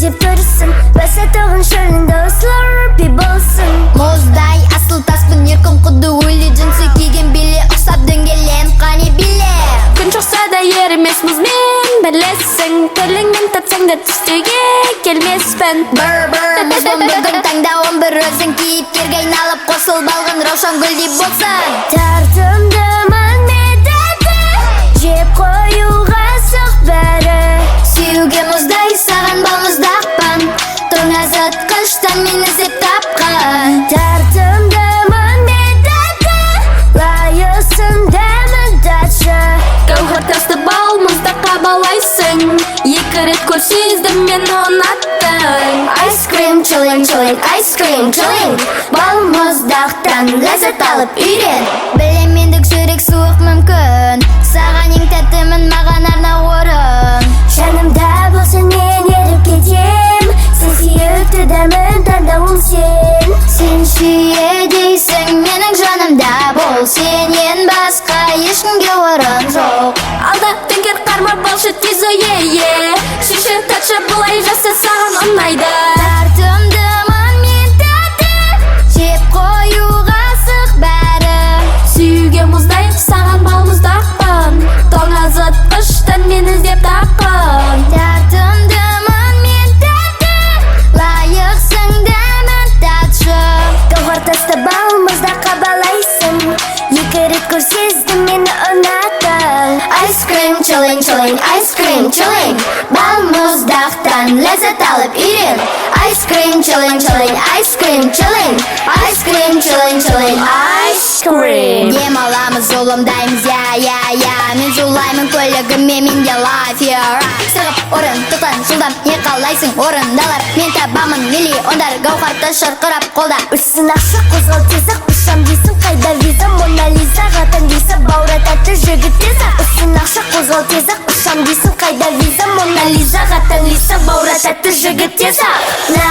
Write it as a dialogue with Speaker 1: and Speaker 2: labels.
Speaker 1: деп тұрсын, баса тоғын шөліңді слurpy болсын.
Speaker 2: Мұздай асыл таспын еркін құды өлі джинсы киген биле ұқсап дөңгелен қане биле.
Speaker 1: Күн шықса да ерімес мұзмен білесің, тіліңмен татсаң да түстеге келмеспін.
Speaker 2: Мұзбен бүгін таңда 11 өзің кейіпкерге айналып қосыл балғын раушан гүлдей болсын.
Speaker 1: Тартымдымын медеті, жеп қоюға сұқ бәрі.
Speaker 2: Сүйуге мұздай саған балмұздақпын, тоңазытқыштан мен іздеп тапқан.
Speaker 1: Тартымдымын медеті, лайықсың дәмін татшы.
Speaker 3: Гауһар тасты балмұздаққа балайсың, екі рет көрсездім мен ұнаттың.
Speaker 1: Ice cream chilling chilling, ice cream chilling, балмұздақтан ләззат алып үйрен.
Speaker 2: Білемендік жүрек суық мүмкін, саған ең тәттімін маған арна орын.
Speaker 1: Жанымда болсын мен еріп кетем, сен сүйікті дәмін таңдауым сен.
Speaker 2: Сен сүйе дейсің менің жанымда бол, сенен басқа ешкімге орын жоқ.
Speaker 3: Алда төңкер қарма болшы тез ое, шеше татшы бұлай жаса саған ұнайды.
Speaker 2: Тартымдымын мен тәтті, жеп қоюға сұқ бәрі.
Speaker 3: Сүйуге мұздай саған балмұздақпын, тоңазытқыштан мен іздеп тапқан.
Speaker 2: Тартымдымын мен тәтті, лайықсың дәмін татшы.
Speaker 1: Гауһар тасты балмұздаққа балайсың, екі рет көрсездім мені ұнаттың.
Speaker 2: Ice cream chilling chilling, ice cream chilling, балмұздақтан ләззат алып үйрен. Ice cream chilling chilling, ice cream chilling, ice cream chilling chilling, ice cream. Дем аламыз жолымдаймыз, я, мен жолаймын көлігіме, менде life here. Сырғып орын тұтан жылдам, не қалайсың орындалар, мен табамын миллиондар. Гауһарды шырқырап қолда,
Speaker 1: Үстін ақша қозғал тезақ, ұшам дейсің қайда виза, Мона Лиза ғатан дейсі баура тәтті жігіт тезақ. Үстін ақша қозғал тезақ, ұшам дейсің қайда виза, Мона Лиза ғатан дейсі баура тәтті жігіт тезақ. На